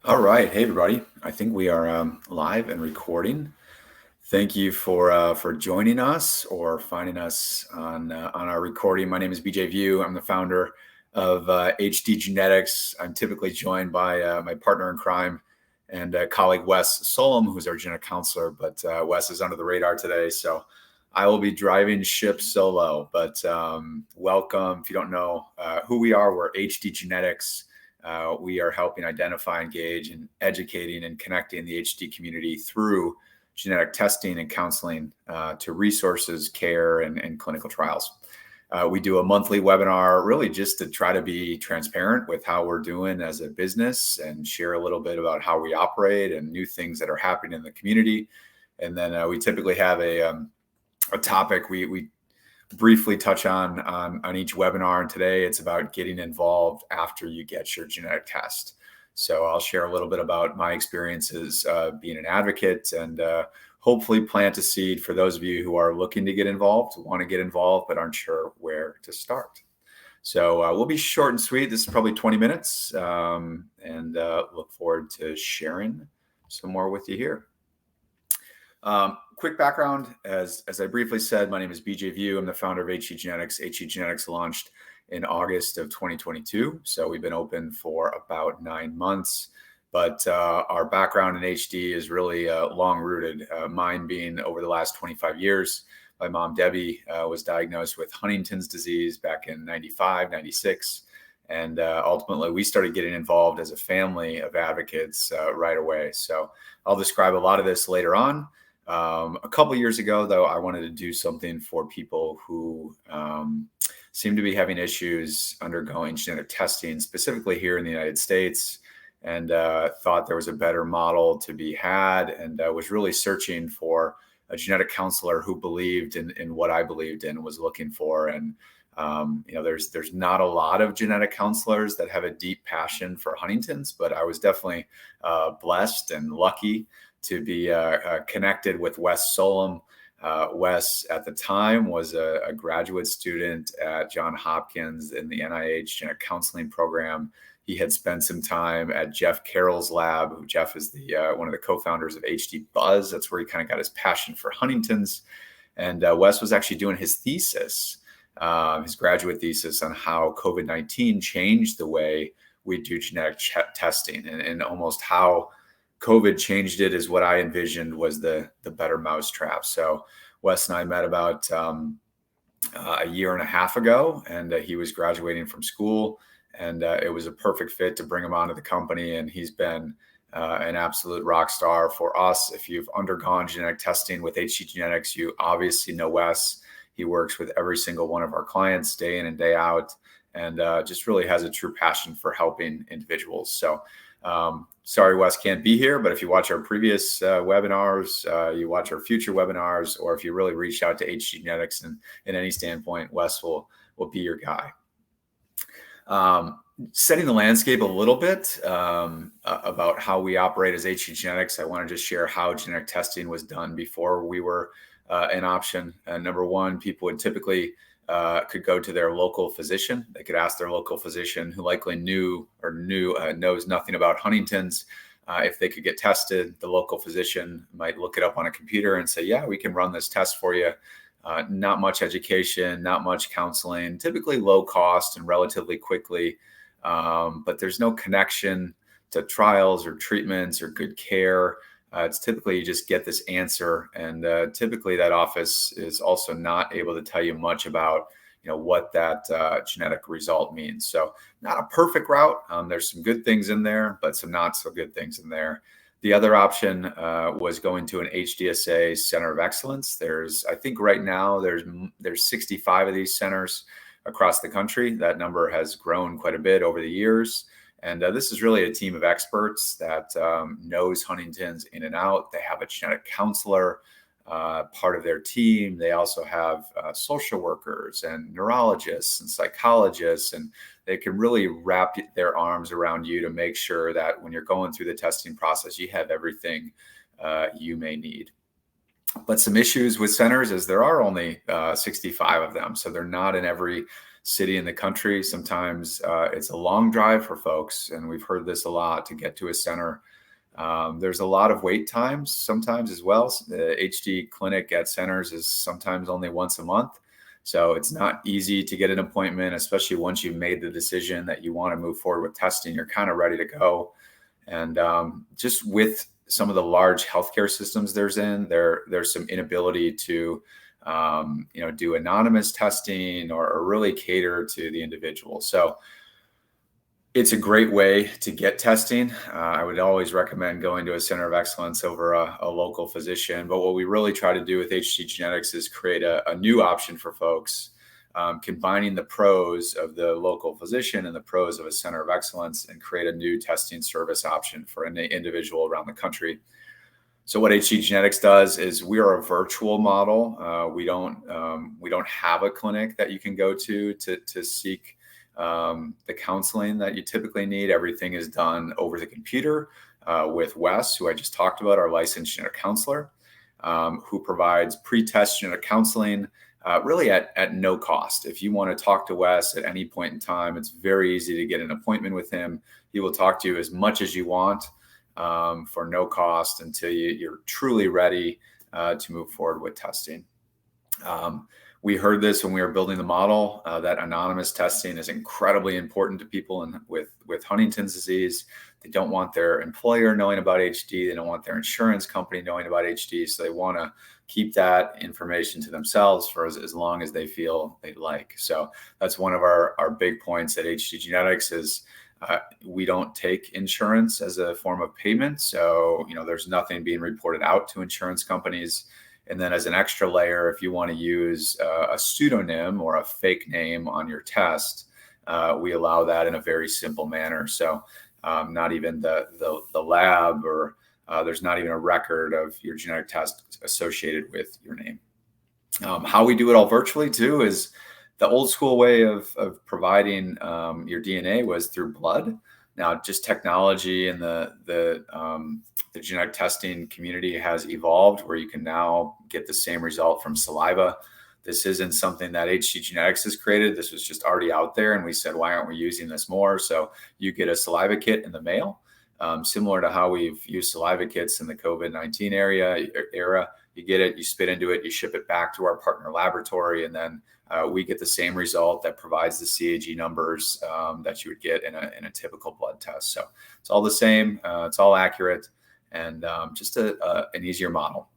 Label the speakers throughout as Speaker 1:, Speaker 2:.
Speaker 1: All right. Hey, everybody. I think we are live and recording. Thank you for joining us or finding us on our recording. My name is BJ Viau. I'm the founder of HD Genetics. I'm typically joined by my partner in crime and colleague Wes Solom, who's our genetic counselor. But Wes is under the radar today, so I will be driving ship solo. But welcome. If you don't know who we are, we're HD Genetics. We are helping identify, engage, and educating and connecting the HD community through genetic testing and counseling to resources, care, and clinical trials. We do a monthly webinar really just to try to be transparent with how we're doing as a business and share a little bit about how we operate and new things that are happening in the community. And then we typically have a topic we briefly touch on each webinar. And today it's about getting involved after you get your genetic test. So I'll share a little bit about my experiences being an advocate and hopefully plant a seed for those of you who are looking to get involved, want to get involved, but aren't sure where to start. So we'll be short and sweet. This is probably 20 minutes and look forward to sharing some more with you here. Quick background, as I briefly said, my name is BJ Viau. I'm the founder of HD Genetics. HD Genetics launched in August of 2022. So we've been open for about 9 months, but our background in HD is really long rooted, mine being over the last 25 years. My mom, Debbie, was diagnosed with Huntington's disease back in 95, 96. And ultimately, we started getting involved as a family of advocates right away. So I'll describe a lot of this later on. A couple of years ago, though, I wanted to do something for people who seem to be having issues undergoing genetic testing, specifically here in the United States, and thought there was a better model to be had, and was really searching for a genetic counselor who believed in what I believed in, was looking for. And there's not a lot of genetic counselors that have a deep passion for Huntington's, but I was definitely blessed and lucky to be connected with Wes Solom. Wes, at the time, was a graduate student at Johns Hopkins in the NIH genetic counseling program. He had spent some time at Jeff Carroll's lab. Jeff is one of the co-founders of HD Buzz. That's where he kind of got his passion for Huntington's. And Wes was actually doing his thesis, his graduate thesis, on how COVID-19 changed the way we do genetic testing, and almost how COVID changed it is what I envisioned was the better mousetrap. So Wes and I met about a year and a half ago, and he was graduating from school, and it was a perfect fit to bring him onto the company. And he's been an absolute rock star for us. If you've undergone genetic testing with HD Genetics, you obviously know Wes. He works with every single one of our clients day in and day out, and just really has a true passion for helping individuals. So sorry, Wes can't be here, but if you watch our previous webinars, you watch our future webinars, or if you really reach out to HD Genetics in any standpoint, Wes will be your guy. Setting the landscape a little bit about how we operate as HD Genetics, I want to just share how genetic testing was done before we were an option. Number one, people would typically could go to their local physician. They could ask their local physician, who likely knows nothing about Huntington's, if they could get tested. The local physician might look it up on a computer and say, yeah, we can run this test for you. Not much education, not much counseling, typically low cost and relatively quickly. But there's no connection to trials or treatments or good care. It's typically you just get this answer, and typically that office is also not able to tell you much about what that genetic result means. So not a perfect route. There's some good things in there, but some not so good things in there. The other option was going to an HDSA Center of Excellence. I think right now there's 65 of these centers across the country. That number has grown quite a bit over the years. And this is really a team of experts that knows Huntington's in and out. They have a genetic counselor part of their team. They also have social workers and neurologists and psychologists, and they can really wrap their arms around you to make sure that when you're going through the testing process, you have everything you may need. But some issues with centers is there are only 65 of them. So they're not in every city in the country. Sometimes it's a long drive for folks, and we've heard this a lot, to get to a center. There's a lot of wait times sometimes as well. The HD clinic at centers is sometimes only once a month. So it's not easy to get an appointment, especially once you've made the decision that you want to move forward with testing. You're kind of ready to go. And just with some of the large healthcare systems there's some inability to do anonymous testing or really cater to the individual. So it's a great way to get testing. I would always recommend going to a center of excellence over a local physician. But what we really try to do with HD Genetics is create a new option for folks, combining the pros of the local physician and the pros of a center of excellence, and create a new testing service option for an individual around the country. So what HD Genetics does is we are a virtual model. We don't have a clinic that you can go to seek the counseling that you typically need. Everything is done over the computer with Wes, who I just talked about, our licensed genetic counselor, who provides pre-test genetic counseling really at no cost. If you want to talk to Wes at any point in time, it's very easy to get an appointment with him. He will talk to you as much as you want for no cost until you're truly ready to move forward with testing. We heard this when we were building the model, that anonymous testing is incredibly important to people with Huntington's disease. They don't want their employer knowing about HD. They don't want their insurance company knowing about HD. So they want to keep that information to themselves for as long as they feel they'd like. So that's one of our big points at HD Genetics is we don't take insurance as a form of payment. So, there's nothing being reported out to insurance companies. And then as an extra layer, if you want to use a pseudonym or a fake name on your test, we allow that in a very simple manner. So not even the lab or there's not even a record of your genetic test associated with your name. How we do it all virtually too is the old school way of providing your DNA was through blood. Now, just technology and the genetic testing community has evolved where you can now get the same result from saliva. This isn't something that HD Genetics has created. This was just already out there, and we said, why aren't we using this more? So you get a saliva kit in the mail, similar to how we've used saliva kits in the COVID-19 era. You get it, you spit into it, you ship it back to our partner laboratory, and then we get the same result that provides the CAG numbers that you would get in a typical blood test. So it's all the same, it's all accurate, and just an easier model.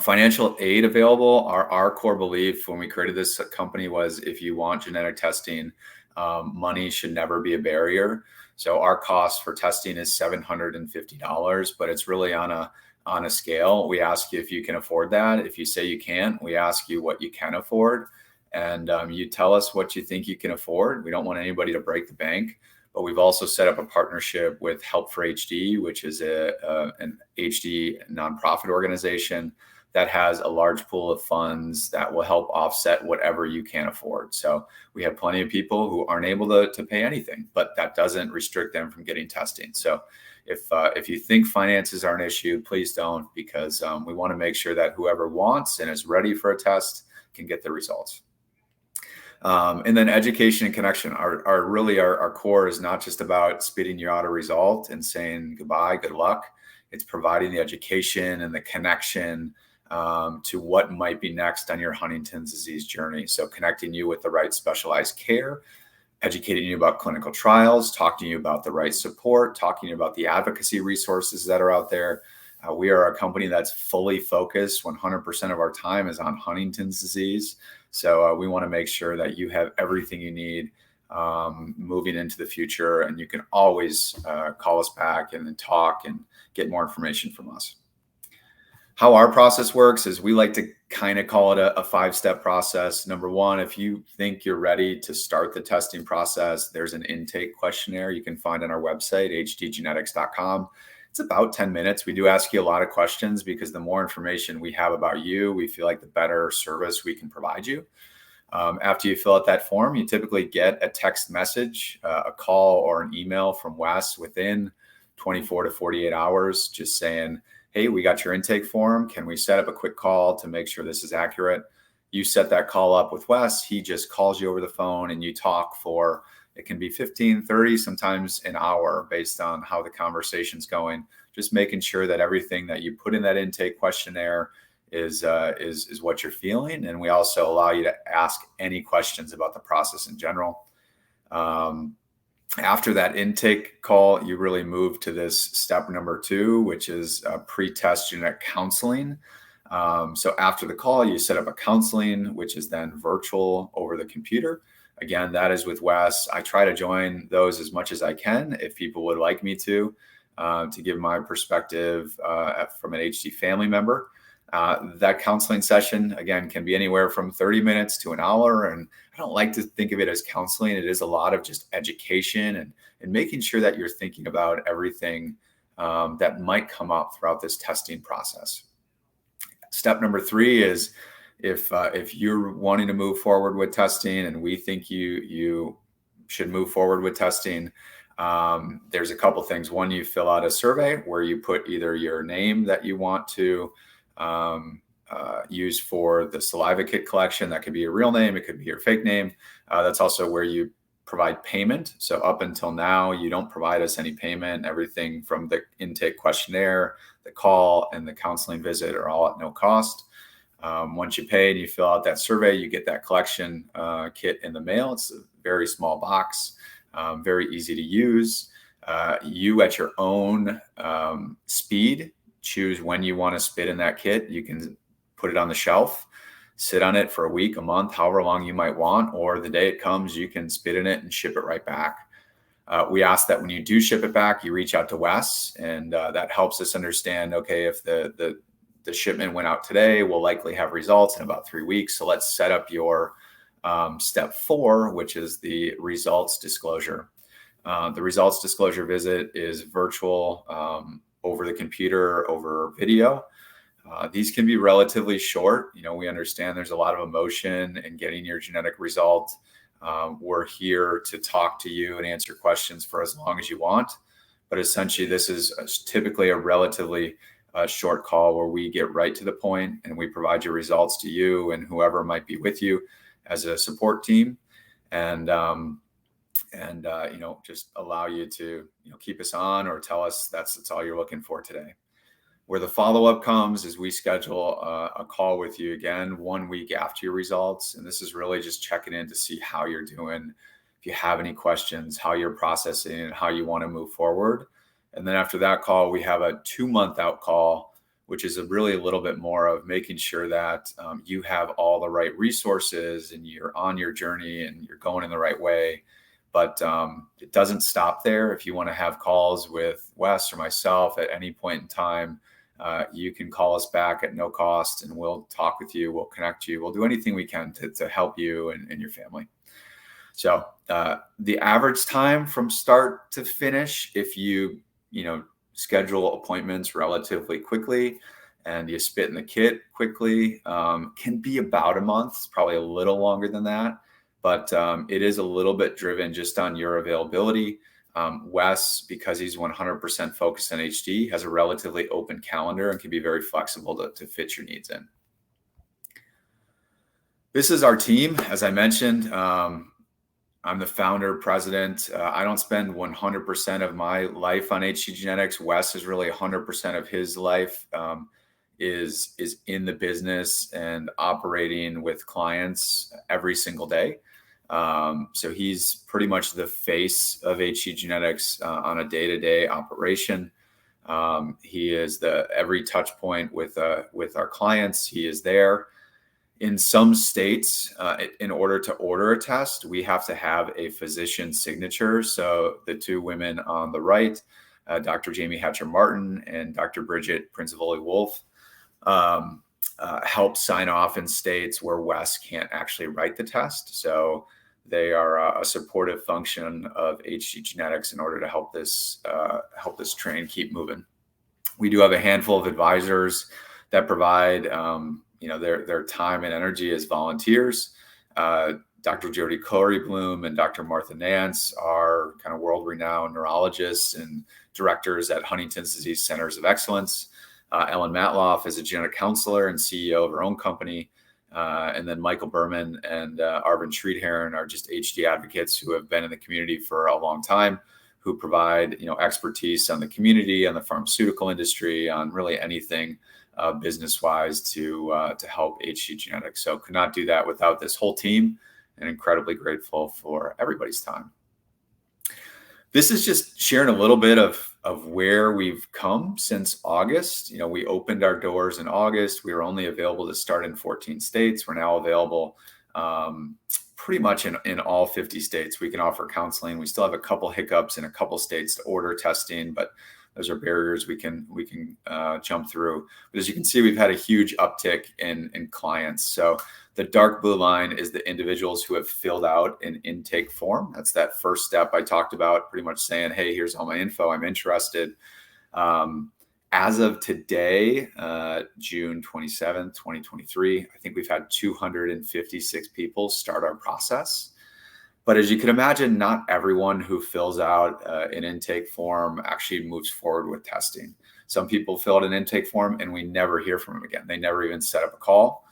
Speaker 1: Financial aid available. Our core belief when we created this company was if you want genetic testing, money should never be a barrier. So our cost for testing is $750, but it's really on a scale. We ask you if you can afford that. If you say you can't, we ask you what you can afford. And you tell us what you think you can afford. We don't want anybody to break the bank, but we've also set up a partnership with Help for HD, which is an HD nonprofit organization that has a large pool of funds that will help offset whatever you can't afford. So we have plenty of people who aren't able to pay anything, but that doesn't restrict them from getting testing. So if you think finances are an issue, please don't, because we want to make sure that whoever wants and is ready for a test can get the results. And then education and connection our core is not just about spitting you out a result and saying goodbye, good luck. It's providing the education and the connection to what might be next on your Huntington's disease journey. So connecting you with the right specialized care, educating you about clinical trials, talking to you about the right support, talking to you about the advocacy resources that are out there. We are a company that's fully focused. 100% of our time is on Huntington's disease. So we want to make sure that you have everything you need moving into the future. And you can always call us back and then talk and get more information from us. How our process works is we like to kind of call it a 5-step process. Number one, if you think you're ready to start the testing process, there's an intake questionnaire you can find on our website, hdgenetics.com. It's about 10 minutes. We do ask you a lot of questions because the more information we have about you, we feel like the better service we can provide you. After you fill out that form, you typically get a text message, a call, or an email from Wes within 24 to 48 hours, just saying, hey, we got your intake form. Can we set up a quick call to make sure this is accurate? you set that call up with Wes. He just calls you over the phone and you talk for, it can be 15, 30, sometimes an hour based on how the conversation's going, just making sure that everything that you put in that intake questionnaire is what you're feeling. And we also allow you to ask any questions about the process in general. After that intake call, you really move to this step number 2, which is pre-test genetic counseling. So after the call, you set up a counseling, which is then virtual over the computer. Again, that is with Wes. I try to join those as much as I can if people would like me to give my perspective from an HD family member. That counseling session, again, can be anywhere from 30 minutes to an hour. And I don't like to think of it as counseling. It is a lot of just education and making sure that you're thinking about everything that might come up throughout this testing process. Step number 3 is if you're wanting to move forward with testing and we think you should move forward with testing, there's a couple things. One, you fill out a survey where you put either your name that you want to use for the saliva kit collection. That could be your real name. It could be your fake name. That's also where you provide payment. So up until now, you don't provide us any payment. Everything from the intake questionnaire, the call, and the counseling visit are all at no cost. Once you pay and you fill out that survey, you get that collection kit in the mail. It's a very small box, very easy to use. You at your own speed choose when you want to spit in that kit. You can put it on the shelf, sit on it for a week, a month, however long you might want, or the day it comes, you can spit in it and ship it right back. We ask that when you do ship it back, you reach out to Wes, and that helps us understand, okay, if the shipment went out today, we'll likely have results in about 3 weeks. So let's set up your step 4, which is the results disclosure. The results disclosure visit is virtual, over the computer, over video. These can be relatively short. We understand there's a lot of emotion in getting your genetic result. We're here to talk to you and answer questions for as long as you want. But essentially, this is typically a relatively short call where we get right to the point and we provide your results to you and whoever might be with you as a support team. And just allow you to, keep us on or tell us that's all you're looking for today. Where the follow-up comes is we schedule a call with you again 1 week after your results. And this is really just checking in to see how you're doing, if you have any questions, how you're processing, and how you want to move forward. And then after that call, we have a 2-month out call, which is really a little bit more of making sure that you have all the right resources and you're on your journey and you're going in the right way. But it doesn't stop there. If you want to have calls with Wes or myself at any point in time, you can call us back at no cost and we'll talk with you. We'll connect you. We'll do anything we can to help you and your family. So the average time from start to finish, if you schedule appointments relatively quickly and you spit in the kit quickly, can be about a month. It's probably a little longer than that. But it is a little bit driven just on your availability. Wes, because he's 100% focused on HD, has a relatively open calendar and can be very flexible to fit your needs in. This is our team. As I mentioned, I'm the founder, president. I don't spend 100% of my life on HD Genetics. Wes is really 100% of his life is in the business and operating with clients every single day. So he's pretty much the face of HD Genetics on a day-to-day operation. He is every touch point with our clients. He is there. In some states, in order to order a test, we have to have a physician signature. So the 2 women on the right, Dr. Jamie Hatcher-Martin and Dr. Bridget Principoli-Wolf, help sign off in states where Wes can't actually write the test. So they are a supportive function of HD Genetics in order to help this train keep moving. We do have a handful of advisors that provide their time and energy as volunteers. Dr. Jody Corey-Bloom and Dr. Martha Nance are kind of world-renowned neurologists and directors at Huntington's Disease Centers of Excellence. Ellen Matloff is a genetic counselor and CEO of her own company. And then Michael Berman and Arvind Sridharan are just HD advocates who have been in the community for a long time, who provide expertise on the community, on the pharmaceutical industry, on really anything business-wise to help HD Genetics. So could not do that without this whole team, and incredibly grateful for everybody's time. This is just sharing a little bit of where we've come since August. We opened our doors in August. We were only available to start in 14 states. We're now available pretty much in all 50 states. We can offer counseling. We still have a couple hiccups in a couple states to order testing, but those are barriers we can jump through. But as you can see, we've had a huge uptick in clients. So the dark blue line is the individuals who have filled out an intake form. That's that first step I talked about, pretty much saying, hey, here's all my info, I'm interested. As of today, June 27th, 2023, I think we've had 256 people start our process. But as you can imagine, not everyone who fills out an intake form actually moves forward with testing. Some people fill out an intake form and we never hear from them again. They never even set up a call.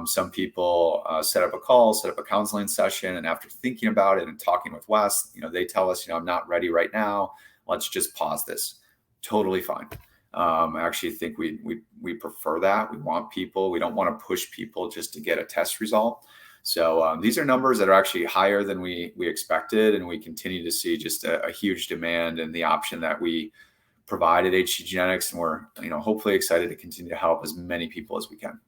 Speaker 1: Some people set up a call, set up a counseling session, and after thinking about it and talking with Wes, they tell us, I'm not ready right now. Let's just pause this. Totally fine. I actually think we prefer that. We want people. We don't want to push people just to get a test result. So these are numbers that are actually higher than we expected, and we continue to see just a huge demand and the option that we provide at HD Genetics, and we're hopefully excited to continue to help as many people as we can.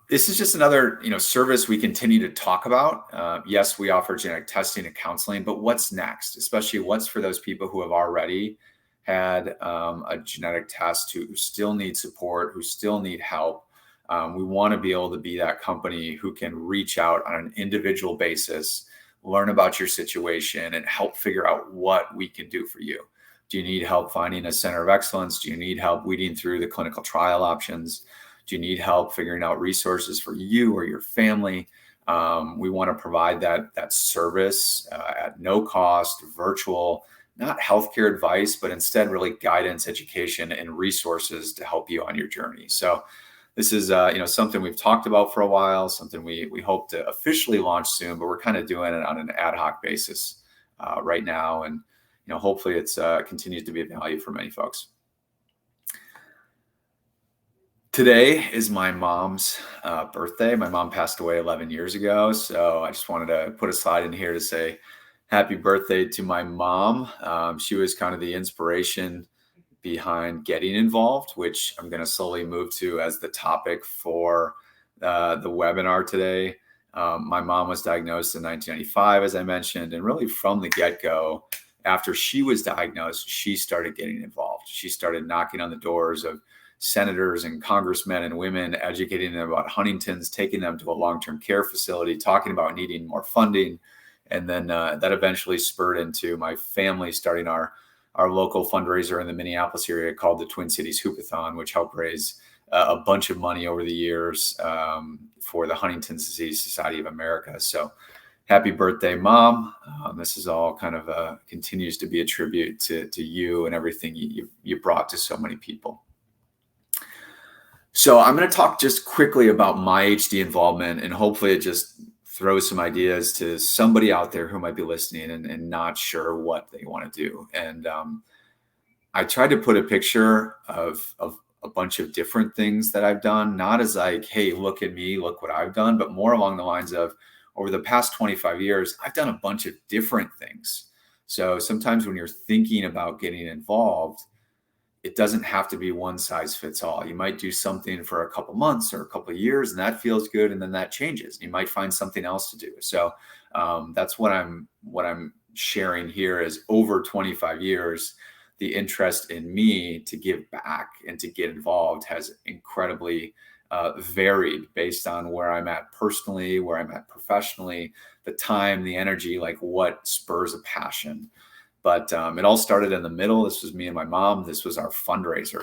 Speaker 1: This is just another service we continue to talk about. Yes, we offer genetic testing and counseling, but what's next? Especially what's for those people who have already had a genetic test, who still need support, who still need help. We want to be able to be that company who can reach out on an individual basis, learn about your situation, and help figure out what we can do for you. Do you need help finding a center of excellence? Do you need help weeding through the clinical trial options? Do you need help figuring out resources for you or your family? We want to provide that service at no cost, virtual, not healthcare advice, but instead really guidance, education, and resources to help you on your journey. So this is something we've talked about for a while, something we hope to officially launch soon, but we're kind of doing it on an ad hoc basis right now. And hopefully it's continues to be of value for many folks. Today is my mom's birthday. My mom passed away 11 years ago. So I just wanted to put a slide in here to say happy birthday to my mom. She was kind of the inspiration behind getting involved, which I'm going to slowly move to as the topic for the webinar today. My mom was diagnosed in 1995, as I mentioned, and really from the get-go, after she was diagnosed, she started getting involved. She started knocking on the doors of senators and congressmen and women, educating them about Huntington's, taking them to a long-term care facility, talking about needing more funding. And then that eventually spurred into my family starting our local fundraiser in the Minneapolis area called the Twin Cities Hoopathon, which helped raise a bunch of money over the years for the Huntington's Disease Society of America. So happy birthday, Mom. This is all kind of continues to be a tribute to you and everything you brought to so many people. So I'm going to talk just quickly about my HD involvement, and hopefully it just throws some ideas to somebody out there who might be listening and not sure what they want to do. And I tried to put a picture of a bunch of different things that I've done, not as like, hey, look at me, look what I've done, but more along the lines of over the past 25 years, I've done a bunch of different things. So sometimes when you're thinking about getting involved, it doesn't have to be one size fits all. You might do something for a couple months or a couple of years, and that feels good, and then that changes. You might find something else to do. So that's what I'm sharing here is over 25 years, the interest in me to give back and to get involved has incredibly varied based on where I'm at personally, where I'm at professionally, the time, the energy, like what spurs a passion. But it all started in the middle. This was me and my mom. This was our fundraiser.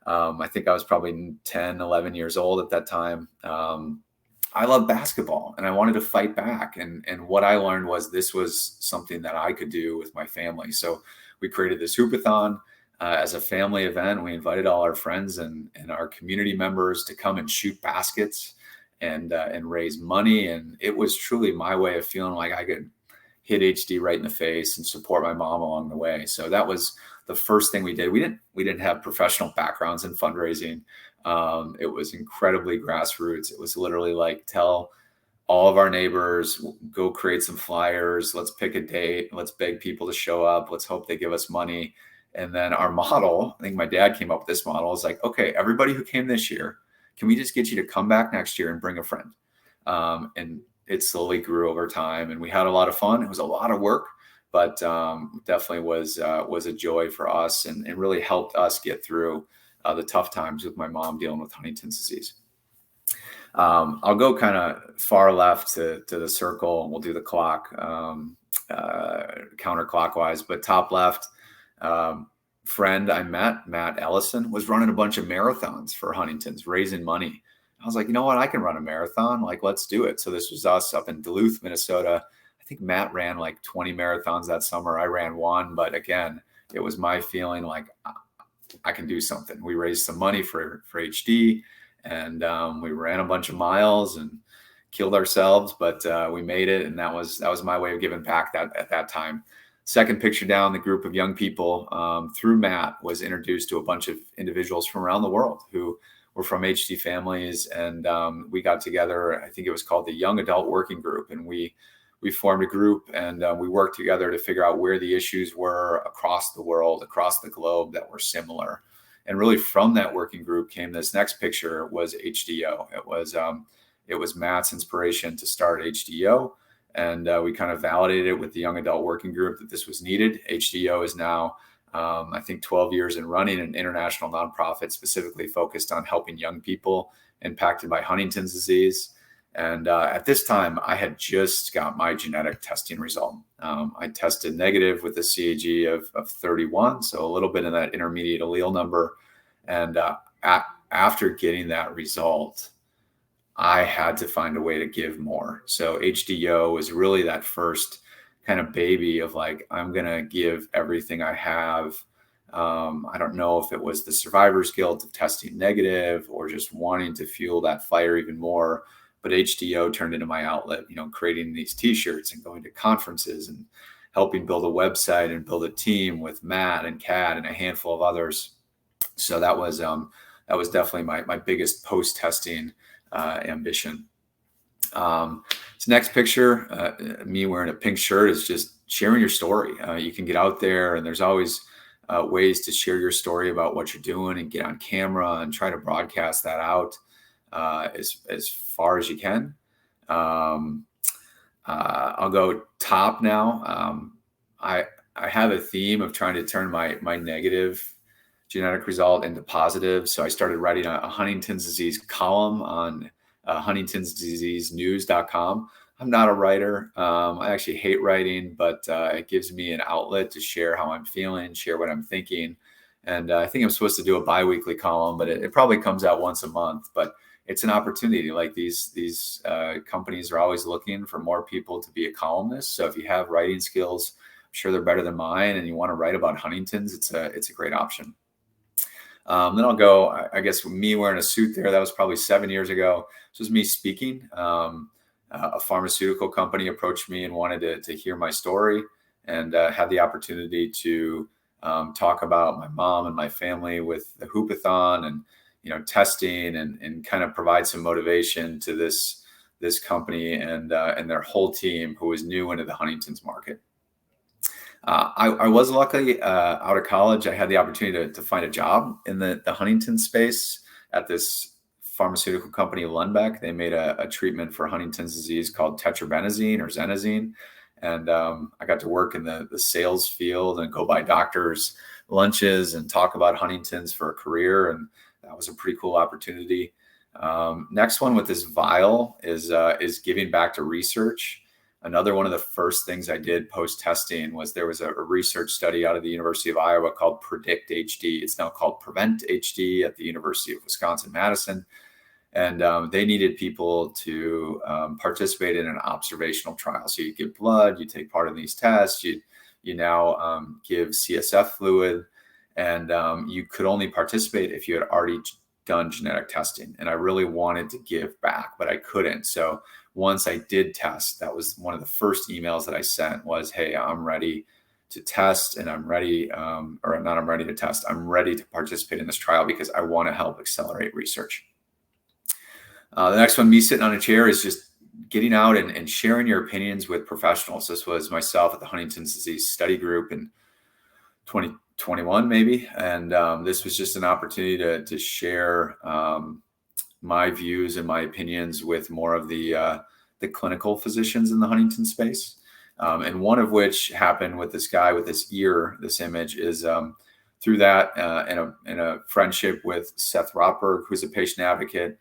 Speaker 1: I think I was probably 10, 11 years old at that time. I love basketball and I wanted to fight back. And what I learned was this was something that I could do with my family. So we created this hoopathon. as a family event. We invited all our friends and our community members to come and shoot baskets and raise money. And it was truly my way of feeling like I could hit HD right in the face and support my mom along the way. So that was the first thing we did. We didn't have professional backgrounds in fundraising. It was incredibly grassroots. It was literally like, tell all of our neighbors, go create some flyers. Let's pick a date. Let's beg people to show up. Let's hope they give us money. And then our model, I think my dad came up with this model, is like, okay, everybody who came this year, can we just get you to come back next year and bring a friend? And it slowly grew over time, and we had a lot of fun. It was a lot of work, but definitely was a joy for us, and really helped us get through the tough times with my mom dealing with Huntington's disease. I'll go kind of far left to the circle, and we'll do the clock counterclockwise. But top left, friend I met, Matt Ellison, was running a bunch of marathons for Huntington's, raising money. I was like, you know what? I can run a marathon. Like, let's do it. So this was us up in Duluth, Minnesota. I think Matt ran like 20 marathons that summer. I ran one, but again, it was my feeling like I can do something. We raised some money for HD, and we ran a bunch of miles and killed ourselves, but we made it. And that was my way of giving back at that time. Second picture down, the group of young people through Matt was introduced to a bunch of individuals from around the world who were from HD families. And we got together, I think it was called the Young Adult Working Group. And we formed a group, and we worked together to figure out where the issues were across the world, across the globe, that were similar. And really from that working group came this next picture, was HDO. It was Matt's inspiration to start HDO. And we kind of validated it with the Young Adult Working Group that this was needed. HDO is now, I think, 12 years in running, an international nonprofit specifically focused on helping young people impacted by Huntington's disease. And at this time, I had just got my genetic testing result. I tested negative with a CAG of 31, so a little bit in that intermediate allele number. And after getting that result, I had to find a way to give more. So HDO was really that first kind of baby of like, I'm going to give everything I have. I don't know if it was the survivor's guilt of testing negative or just wanting to fuel that fire even more. But HDO turned into my outlet, creating these t-shirts and going to conferences and helping build a website and build a team with Matt and Kat and a handful of others. So that was definitely my biggest post-testing ambition. This next picture, me wearing a pink shirt, is just sharing your story. You can get out there, and there's always ways to share your story about what you're doing and get on camera and try to broadcast that out as far as you can. I'll go top now. I have a theme of trying to turn my negative genetic result into positive. So I started writing a Huntington's disease column on huntingtonsdiseasenews.com. I'm not a writer. I actually hate writing, but it gives me an outlet to share how I'm feeling, share what I'm thinking. And I think I'm supposed to do a bi-weekly column, but it probably comes out once a month. But it's an opportunity. Like these companies are always looking for more people to be a columnist. So if you have writing skills, I'm sure they're better than mine, and you want to write about Huntington's, it's a great option. Then I'll go, I guess, me wearing a suit there. That was probably 7 years ago. This was me speaking. A pharmaceutical company approached me and wanted to hear my story, and had the opportunity to talk about my mom and my family with the Hoopathon and testing and kind of provide some motivation to this company and their whole team who was new into the Huntington's market. I was lucky out of college. I had the opportunity to find a job in the Huntington space at this pharmaceutical company, Lundbeck. They made a treatment for Huntington's disease called tetrabenazine or Xenazine. And I got to work in the sales field and go by doctors' lunches and talk about Huntington's for a career. And that was a pretty cool opportunity. Next one with this Viau is giving back to research. Another one of the first things I did post-testing was there was a research study out of the University of Iowa called Predict HD. It's now called Prevent HD at the University of Wisconsin-Madison. And they needed people to participate in an observational trial. So you give blood, you take part in these tests, you now give CSF fluid. And you could only participate if you had already done genetic testing. And I really wanted to give back, but I couldn't. So once I did test, that was one of the first emails that I sent was, hey, I'm ready to test, and I'm ready, or not, I'm ready to test. I'm ready to participate in this trial because I want to help accelerate research. The next one, me sitting on a chair, is just getting out and sharing your opinions with professionals. This was myself at the Huntington's disease study group in 2021, maybe. And this was just an opportunity to share my views and my opinions with more of the clinical physicians in the Huntington space. And one of which happened with this guy with this ear. This image is through that in a friendship with Seth Rotberg, who's a patient advocate.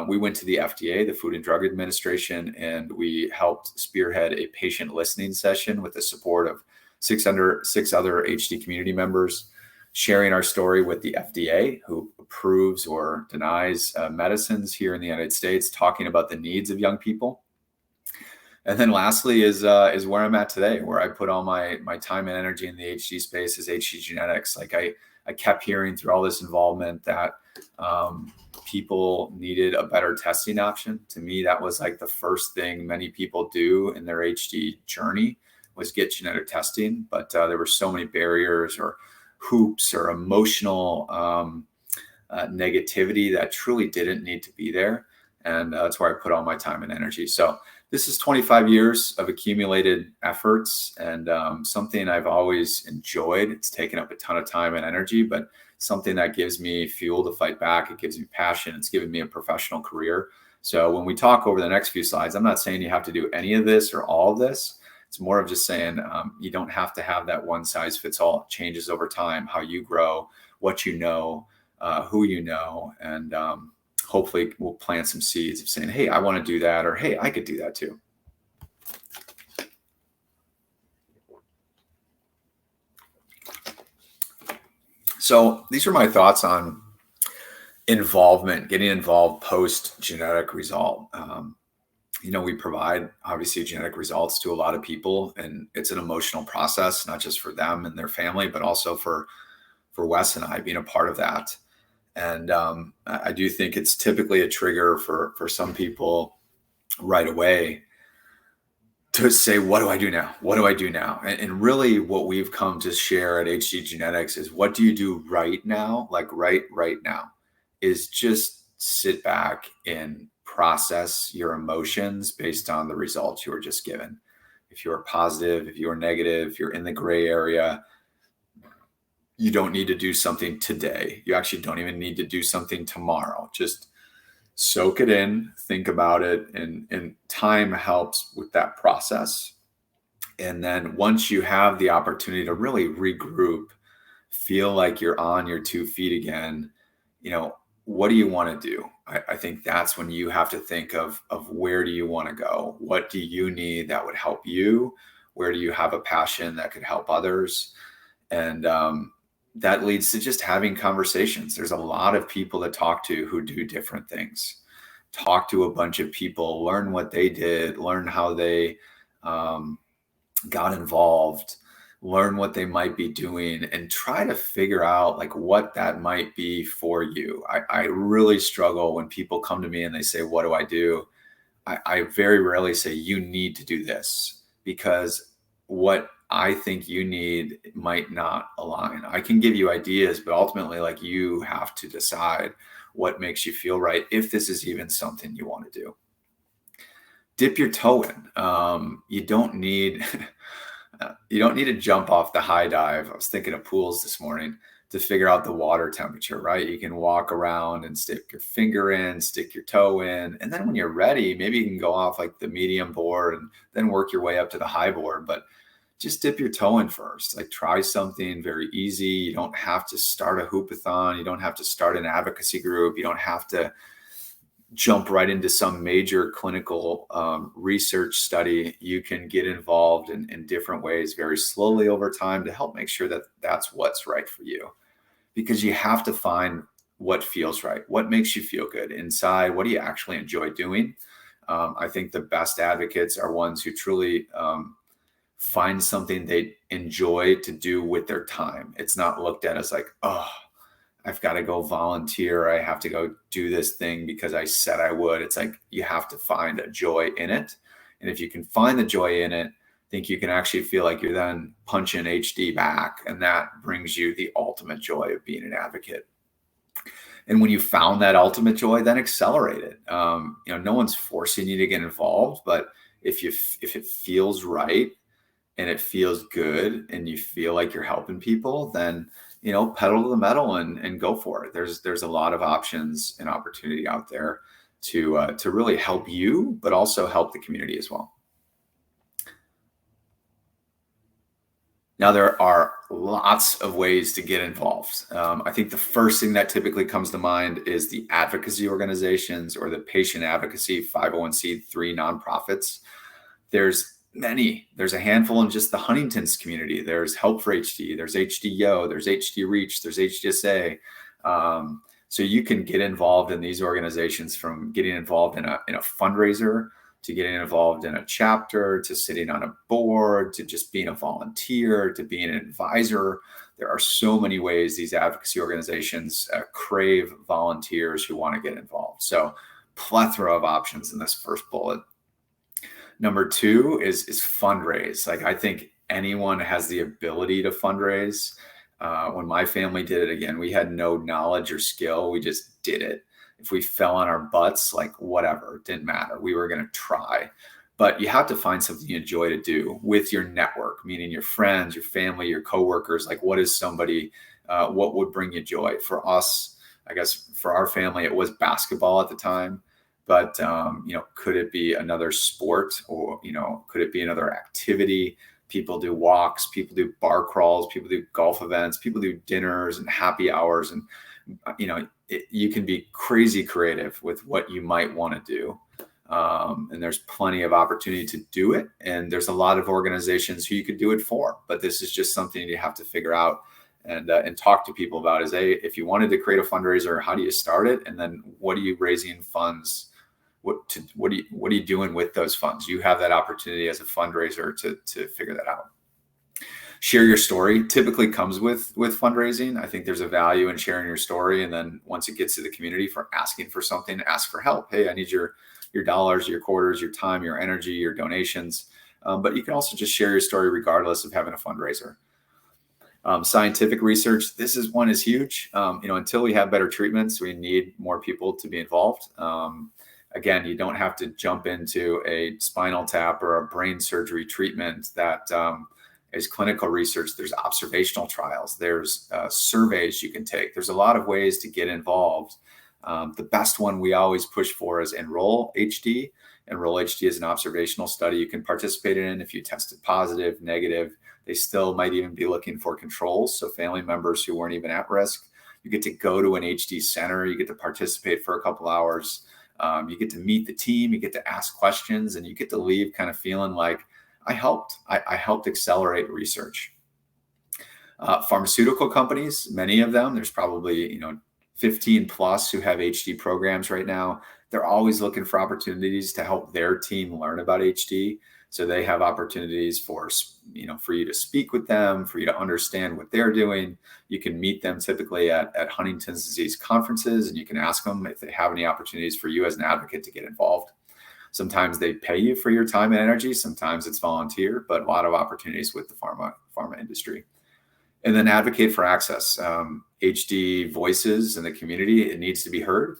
Speaker 1: We went to the FDA, the Food and Drug Administration, and we helped spearhead a patient listening session with the support of six other HD community members, sharing our story with the FDA, who approves or denies medicines here in the United States, talking about the needs of young people. And then lastly is where I'm at today, where I put all my time and energy in the HD space is HD genetics. Like I kept hearing through all this involvement that people needed a better testing option. To me, that was like the first thing many people do in their HD journey was get genetic testing. But there were so many barriers or hoops or emotional negativity that truly didn't need to be there. And that's where I put all my time and energy. So this is 25 years of accumulated efforts and something I've always enjoyed. It's taken up a ton of time and energy, but something that gives me fuel to fight back. It gives me passion. It's given me a professional career. So when we talk over the next few slides, I'm not saying you have to do any of this or all of this. It's more of just saying you don't have to have that one size fits all. It changes over time, how you grow, what you know, who you know, and hopefully we'll plant some seeds of saying, hey, I want to do that, or hey, I could do that too. So these are my thoughts on involvement, getting involved post genetic result. We provide obviously genetic results to a lot of people, and it's an emotional process, not just for them and their family, but also for Wes and I being a part of that. And I do think it's typically a trigger for some people right away to say, what do I do now? What do I do now? And really what we've come to share at HD Genetics is what do you do right now? Like right now is just sit back and process your emotions based on the results you were just given. If you're positive, if you're negative, if you're in the gray area, you don't need to do something today. You actually don't even need to do something tomorrow. Just soak it in, think about it, and time helps with that process. And then once you have the opportunity to really regroup, feel like you're on your 2 feet again, what do you want to do? I think that's when you have to think of where do you want to go? What do you need that would help you? Where do you have a passion that could help others? And that leads to just having conversations. There's a lot of people to talk to who do different things. Talk to a bunch of people, learn what they did, learn how they got involved, learn what they might be doing, and try to figure out like what that might be for you. I really struggle when people come to me and they say, what do I do? I very rarely say you need to do this, because what I think you need might not align. I can give you ideas, but ultimately like you have to decide what makes you feel right, if this is even something you want to do. Dip your toe in. You don't need to jump off the high dive. I was thinking of pools this morning to figure out the water temperature, right? You can walk around and stick your finger in, stick your toe in. And then when you're ready, maybe you can go off like the medium board and then work your way up to the high board. But just dip your toe in first. Like try something very easy. You don't have to start a hoopathon. You don't have to start an advocacy group. You don't have to jump right into some major clinical research study. You can get involved in different ways very slowly over time to help make sure that that's what's right for you. Because you have to find what feels right, what makes you feel good inside, what do you actually enjoy doing. I think the best advocates are ones who truly find something they enjoy to do with their time. It's not looked at as like, oh, I've got to go volunteer. I have to go do this thing because I said I would. It's like you have to find a joy in it. And if you can find the joy in it, I think you can actually feel like you're then punching HD back. And that brings you the ultimate joy of being an advocate. And when you found that ultimate joy, then accelerate it. No one's forcing you to get involved, but if it feels right and it feels good and you feel like you're helping people, then pedal to the metal and go for it. There's a lot of options and opportunity out there to really help you, but also help the community as well. Now, there are lots of ways to get involved. I think the first thing that typically comes to mind is the advocacy organizations or the patient advocacy 501c3 nonprofits. There's many. There's a handful in just the Huntington's community. There's Help for HD. There's HDYO. There's HD Reach. There's HDSA. So you can get involved in these organizations, from getting involved in a fundraiser to getting involved in a chapter, to sitting on a board, to just being a volunteer, to being an advisor. There are so many ways these advocacy organizations crave volunteers who want to get involved. So plethora of options in this first bullet. Number two is fundraise. Like, I think anyone has the ability to fundraise. When my family did it, again, we had no knowledge or skill. We just did it. If we fell on our butts, like whatever, it didn't matter. We were going to try. But you have to find something you enjoy to do with your network, meaning your friends, your family, your coworkers. Like, what is somebody, what would bring you joy? For us, I guess for our family, it was basketball at the time. But, could it be another sport, or, could it be another activity? People do walks, people do bar crawls, people do golf events, people do dinners and happy hours. And, you can be crazy creative with what you might want to do. And there's plenty of opportunity to do it. And there's a lot of organizations who you could do it for. But this is just something you have to figure out and talk to people about. Is if you wanted to create a fundraiser, how do you start it? And then what are you raising funds? What are you doing with those funds? You have that opportunity as a fundraiser to figure that out. Share your story typically comes with fundraising. I think there's a value in sharing your story. And then once it gets to the community, for asking for something, ask for help. Hey, I need your dollars, your quarters, your time, your energy, your donations. But you can also just share your story regardless of having a fundraiser. Scientific research, this is huge. Until we have better treatments, we need more people to be involved. Again, you don't have to jump into a spinal tap or a brain surgery treatment that is clinical research. There's observational trials. There's surveys you can take. There's a lot of ways to get involved. The best one we always push for is Enroll HD. Enroll HD is an observational study you can participate in. If you tested positive, negative, they still might even be looking for controls. So family members who weren't even at risk, you get to go to an HD center. You get to participate for a couple hours. You get to meet the team, you get to ask questions, and you get to leave kind of feeling like I helped accelerate research. Pharmaceutical companies, many of them, there's probably 15 plus who have HD programs right now. They're always looking for opportunities to help their team learn about HD. So they have opportunities for you to speak with them, for you to understand what they're doing. You can meet them typically at Huntington's disease conferences, and you can ask them if they have any opportunities for you as an advocate to get involved. Sometimes they pay you for your time and energy. Sometimes it's volunteer, but a lot of opportunities with the pharma industry. And then advocate for access. HD voices in the community, it needs to be heard.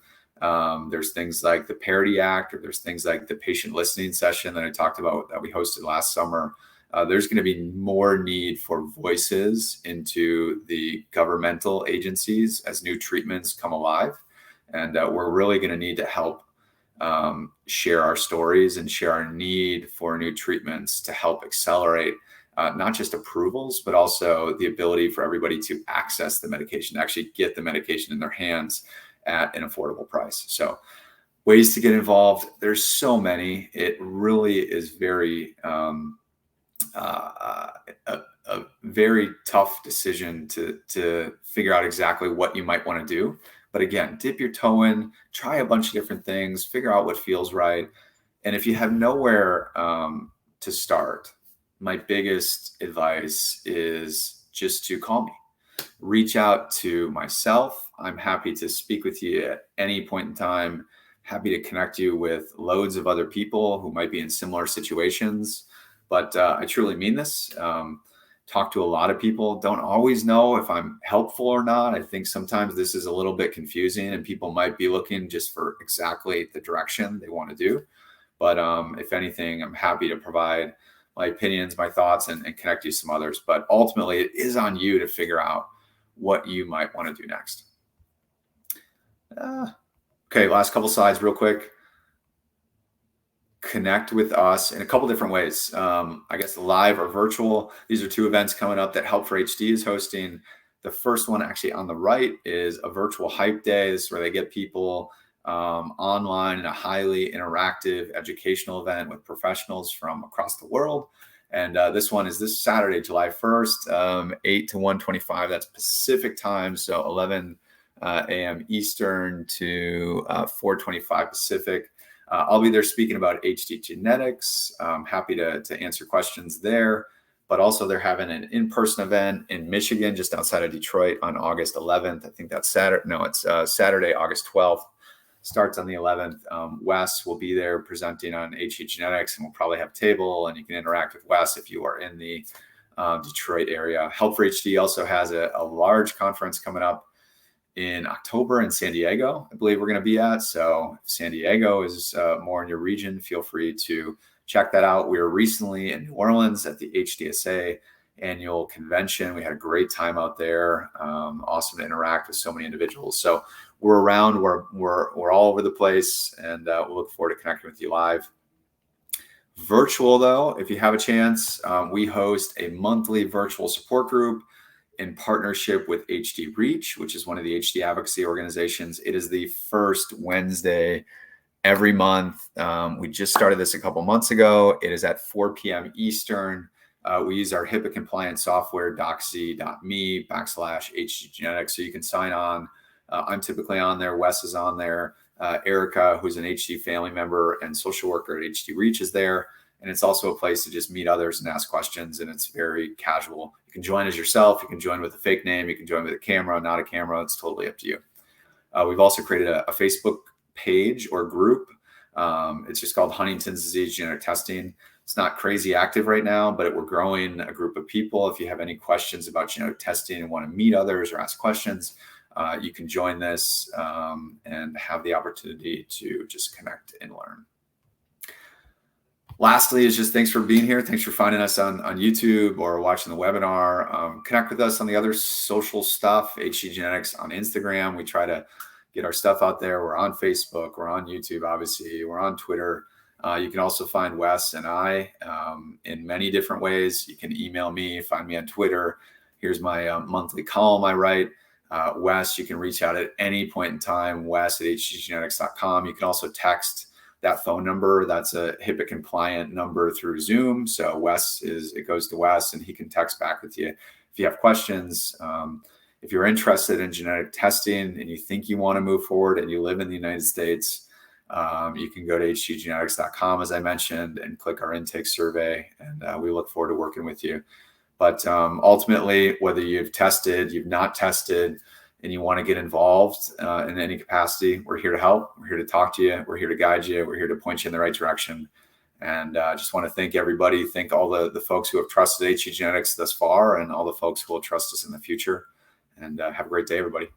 Speaker 1: There's things like the Parity Act, or there's things like the patient listening session that I talked about that we hosted last summer. There's going to be more need for voices into the governmental agencies as new treatments come alive. And we're really going to need to help share our stories and share our need for new treatments to help accelerate not just approvals, but also the ability for everybody to access the medication, actually get the medication in their hands at an affordable price. So ways to get involved, there's so many. It really is very a very tough decision to figure out exactly what you might want to do. But again, dip your toe in, try a bunch of different things, figure out what feels right. And if you have nowhere to start, my biggest advice is just to call me. Reach out to myself. I'm happy to speak with you at any point in time. Happy to connect you with loads of other people who might be in similar situations. But I truly mean this. Talk to a lot of people. Don't always know if I'm helpful or not. I think sometimes this is a little bit confusing and people might be looking just for exactly the direction they want to do. But if anything, I'm happy to provide my opinions, my thoughts, and connect you to some others. But ultimately, it is on you to figure out what you might want to do next. Okay, last couple slides real quick. Connect with us in a couple different ways. I guess live or virtual. These are two events coming up that Help for HD is hosting. The first one actually on the right is a virtual hype day. This is where they get people online in a highly interactive educational event with professionals from across the world. And this one is this Saturday, July 1st, 8 to 1:25. That's Pacific time. So 11 a.m. Eastern to 4:25 Pacific. I'll be there speaking about HD genetics. I'm happy to answer questions there. But also they're having an in-person event in Michigan, just outside of Detroit on August 11th. I think that's Saturday. No, it's Saturday, August 12th. Starts on the 11th. Wes will be there presenting on HD genetics, and we'll probably have a table, and you can interact with Wes if you are in the Detroit area. Help for HD also has a large conference coming up in October in San Diego, I believe we're going to be at. So if San Diego is more in your region, feel free to check that out. We were recently in New Orleans at the HDSA annual convention. We had a great time out there. Awesome to interact with so many individuals. So we're around, we're all over the place, and we'll look forward to connecting with you live. Virtual though, if you have a chance, we host a monthly virtual support group in partnership with HD Reach, which is one of the HD advocacy organizations. It is the first Wednesday every month. We just started this a couple months ago. It is at 4 p.m. Eastern. We use our HIPAA compliant software, doxy.me/HD genetics. So you can sign on. I'm typically on there. Wes is on there. Erica, who's an HD family member and social worker at HD Reach, is there. And it's also a place to just meet others and ask questions. And it's very casual. You can join as yourself. You can join with a fake name. You can join with a camera, not a camera. It's totally up to you. We've also created a Facebook page or group. It's just called Huntington's disease genetic testing. It's not crazy active right now, but we're growing a group of people. If you have any questions about genetic testing and want to meet others or ask questions, you can join this and have the opportunity to just connect and learn. Lastly, is just thanks for being here. Thanks for finding us on YouTube or watching the webinar. Connect with us on the other social stuff, HD Genetics on Instagram. We try to get our stuff out there. We're on Facebook. We're on YouTube, obviously. We're on Twitter. You can also find Wes and I in many different ways. You can email me, find me on Twitter. Here's my monthly column I write. Wes, you can reach out at any point in time, wes@hdgenetics.com. You can also text that phone number. That's a HIPAA compliant number through Zoom. So it goes to Wes and he can text back with you if you have questions. If you're interested in genetic testing and you think you want to move forward and you live in the United States, you can go to hdgenetics.com, as I mentioned, and click our intake survey. And we look forward to working with you. But ultimately, whether you've tested, you've not tested, and you want to get involved in any capacity, we're here to help. We're here to talk to you. We're here to guide you. We're here to point you in the right direction. And I just want to thank everybody. Thank all the folks who have trusted HD Genetics thus far and all the folks who will trust us in the future. And have a great day, everybody.